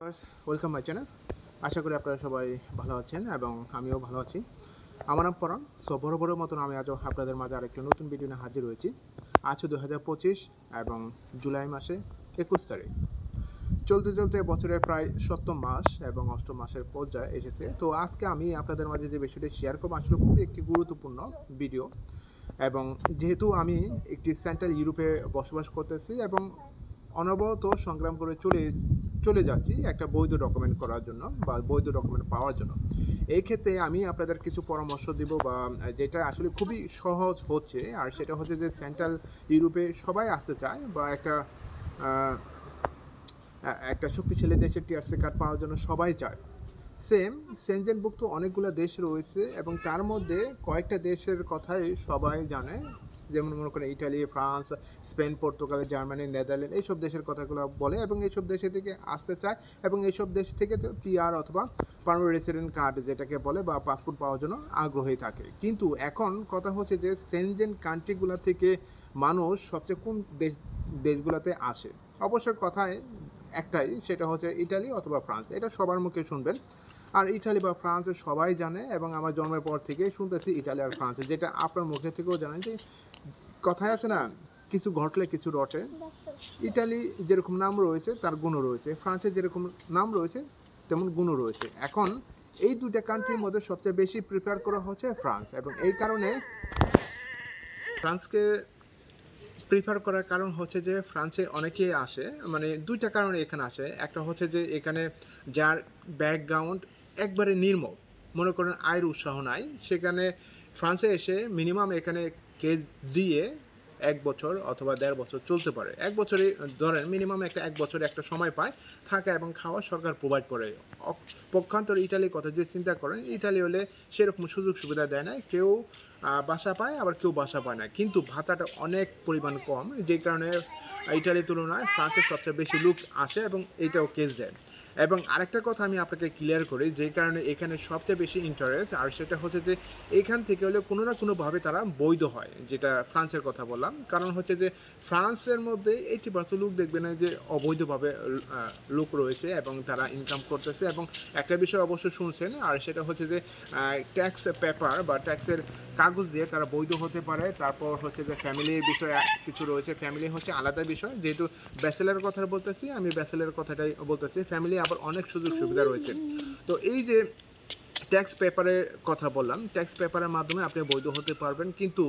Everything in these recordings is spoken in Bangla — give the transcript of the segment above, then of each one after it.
Welcome my channel. আশা করি আপনারা সবাই ভালো আছেন এবং আমিও ভালো আছি। আমার নাম পরাণ। বড় মতন আমি আজও আপনাদের মাঝে আরেকটি নতুন ভিডিও নিয়ে হাজির হয়েছি। আজ 2025 এবং জুলাই মাসে 21 তারিখ। চলতে বছরের প্রায় 7ম মাস এবং 8ম মাসের পর্যায়ে এসেছে। তো আজকে আমি আপনাদের মাঝে যে বিষয়টি শেয়ার করবো আসলে খুবই একটি গুরুত্বপূর্ণ ভিডিও। এবং যেহেতু আমি একটি সেন্ট্রাল ইউরোপে বসবাস করতেছি এবং অনবরত সংগ্রাম করে চলে যাচ্ছি একটা বৈধ ডকুমেন্ট করার জন্য বা বৈধ ডকুমেন্ট পাওয়ার জন্য। এই ক্ষেত্রে আমি আপনাদের কিছু পরামর্শ দিব বা যেটা আসলে খুবই সহজ হচ্ছে, আর সেটা হচ্ছে যে সেন্ট্রাল ইউরোপে সবাই আসতে চায় বা একটা শক্তিশালী দেশের টিআরসি কার্ড পাওয়ার জন্য সবাই চায়। সেনজেনভুক্ত অনেকগুলো দেশ রয়েছে এবং তার মধ্যে কয়েকটা দেশের কথাই সবাই জানে, যেমন মনে করেন Italy, France, Spain, Portugal, Germany, Netherland, এইসব দেশের কথাগুলো বলে এবং এইসব দেশে থেকে আসতে চায় এবং এইসব দেশ থেকে তো পিআর অথবা পার্মানেন্ট রেসিডেন্ট কার্ড যেটাকে বলে বা পাসপোর্ট পাওয়ার জন্য আগ্রহী থাকে। কিন্তু এখন কথা হচ্ছে যে সেনজেন কান্ট্রিগুলো থেকে মানুষ সবচেয়ে কোন দেশগুলোতে আসে? অবশ্যই কথায় একটাই, সেটা হচ্ছে ইটালি অথবা ফ্রান্স। এটা সবার মুখে শুনবেন। আর ইটালি বা ফ্রান্স সবাই জানে এবং আমার জন্মের পর থেকেই শুনতেছি ইটালি আর ফ্রান্স, যেটা আপনার মুখে থেকেও জানেন যে কথায় আছে না, কিছু ঘটলে কিছু রটে। ইটালি যেরকম নাম রয়েছে তার গুণও রয়েছে, ফ্রান্সের যেরকম নাম রয়েছে তেমন গুণও রয়েছে। এখন এই দুইটা কান্ট্রির মধ্যে সবচেয়ে বেশি প্রিফার করা হচ্ছে ফ্রান্স এবং এই কারণে ফ্রান্সকে প্রিফার করার কারণ হচ্ছে যে ফ্রান্সে অনেকেই আসে, মানে দুইটা কারণে এখানে আসে। একটা হচ্ছে যে এখানে যার ব্যাকগ্রাউন্ড একবারে নির্মল, মনে করেন আয়ের উৎসাহ নাই, সেখানে ফ্রান্সে এসে মিনিমাম এখানে কেস দিয়ে 1 বছর অথবা 1.5 বছর চলতে পারে। 1 বছরে ধরেন মিনিমাম এক বছরে একটা সময় পায় থাকা এবং খাওয়া সরকার প্রোভাইড করে। পক্ষান্তরে ইটালির কথা যদি চিন্তা করেন, ইটালি হলে সেরকম সুযোগ সুবিধা দেয় না, কেউ বাসা পায় আবার কেউ বাসা পায় না, কিন্তু ভাতাটা অনেক পরিমাণ কম, যেই কারণে ইটালির তুলনায় ফ্রান্সের সবচেয়ে বেশি লোক আসে এবং এইটাও কেস দেয়। এবং আরেকটা কথা আমি আপনাকে ক্লিয়ার করি, যেই কারণে এখানে সবচেয়ে বেশি ইন্টারেস্ট, আর সেটা হচ্ছে যে এখান থেকে হলে কোনো না কোনোভাবে তারা বৈধ হয়, যেটা ফ্রান্সের কথা বললাম। কারণ হচ্ছে যে ফ্রান্সের মধ্যে 80% লোক দেখবে না যে অবৈধভাবে লোক রয়েছে এবং তারা ইনকাম করতেছে। এবং একটা বিষয় অবশ্যই শুনছেন, আর সেটা হচ্ছে যে ট্যাক্স পেপার বা ট্যাক্সের কাগজ দিয়ে তারা বৈধ হতে পারে। তারপর হচ্ছে যে ফ্যামিলির বিষয় কিছু রয়েছে, ফ্যামিলি হচ্ছে আলাদা বিষয়, যেহেতু ব্যাচেলার কথা বলতেছি, আমি ব্যাচেলার কথাটাই বলতেছি। ফ্যামিলি আবার অনেক সুযোগ সুবিধা রয়েছে। তো এই যে ট্যাক্স পেপারের কথা বললাম, ট্যাক্স পেপারের মাধ্যমে আপনি বৈধ হতে পারবেন, কিন্তু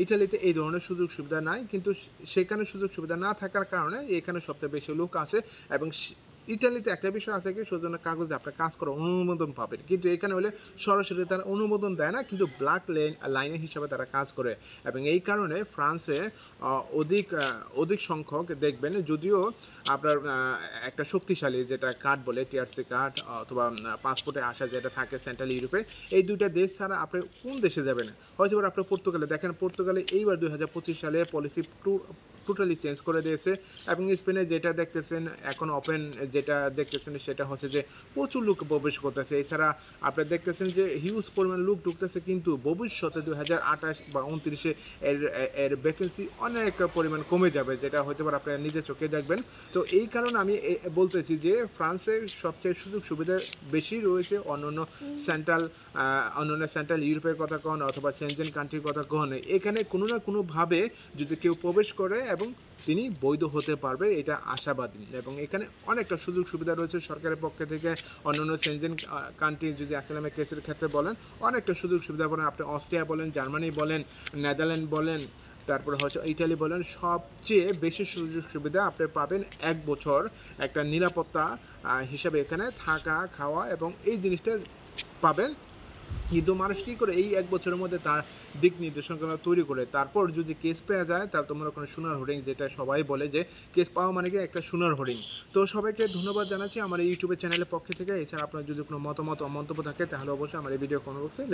ইটালিতে এই ধরনের সুযোগ সুবিধা নাই। কিন্তু সেখানে সুযোগ সুবিধা না থাকার কারণে এখানে সবচেয়ে বেশি লোক আসে। এবং ইটালিতে একটা বিষয় আছে কি, সৌজন্য কাগজে আপনার কাজ করার অনুমোদন পাবেন, কিন্তু এখানে হলে সরাসরি তারা অনুমোদন দেয় না, কিন্তু ব্ল্যাক লাইনের হিসাবে তারা কাজ করে। এবং এই কারণে ফ্রান্সে অধিক সংখ্যক দেখবেন, যদিও আপনার একটা শক্তিশালী যেটা কার্ড বলে টিআরসি কার্ড অথবা পাসপোর্টে আসা যেটা থাকে সেন্ট্রাল ইউরোপে, এই দুইটা দেশ ছাড়া আপনি কোন দেশে যাবেন? হয়তো আপনি পর্তুগালে দেখেন, পর্তুগালে এইবার 2025 সালে পলিসি টোটালি চেঞ্জ করে দিয়েছে। এবং স্পেনে যেটা দেখতেছেন এখন ওপেন, যেটা দেখতেছেন সেটা হচ্ছে যে প্রচুর লোক প্রবেশ করতেছে। এছাড়া আপনি দেখতেছেন যে হিউজ পরিমাণ লোক ঢুকতেছে, কিন্তু ভবিষ্যতে 2028 বা 29-এ এর ভ্যাকেন্সি অনেক পরিমাণ কমে যাবে, যেটা হয়তো পারে আপনারা নিজে চোখে দেখবেন। তো এই কারণে আমি বলতেছি যে ফ্রান্সে সবচেয়ে সুযোগ সুবিধা বেশি রয়েছে অন্যান্য সেন্ট্রাল ইউরোপের কথা কন অথবা সেনজেন কান্ট্রির কথা কন, এখানে কোনো না কোনোভাবে যদি কেউ প্রবেশ করে এবং তিনি বৈধ হতে পারবে, এটা আশাবাদী। এবং এখানে অনেকটা সুযোগ সুবিধা রয়েছে সরকারের পক্ষ থেকে। অন্যান্য সেনজেন কান্ট্রি যদি অ্যাসাইলামের কেসের ক্ষেত্রে বলেন, অনেকটা সুযোগ সুবিধা বলেন, আপনি অস্ট্রিয়া বলেন, জার্মানি বলেন, নেদারল্যান্ড বলেন, তারপরে হচ্ছে ইটালি বলেন, সবচেয়ে বেশি সুযোগ সুবিধা আপনি পাবেন 1 বছর একটা নিরাপত্তা হিসাবে এখানে থাকা, খাওয়া এবং এই জিনিসটা পাবেন। কিন্তু মানুষ কী করে এই 1 বছরের মধ্যে তার দিক নির্দেশনগুলো তৈরি করে, তারপর যদি কেস পাওয়া যায় তাহলে তোমরা কোনো সোনার হরিং, যেটা সবাই বলে যে কেস পাওয়া মানে কি একটা সোনার হরিং। তো সবাইকে ধন্যবাদ জানাচ্ছি আমার এই ইউটিউবের চ্যানেলের পক্ষ থেকে। এছাড়া আপনার যদি কোনো মতামত ও মন্তব্য থাকে তাহলে অবশ্যই আমার এই ভিডিও কমেন্ট বক্সে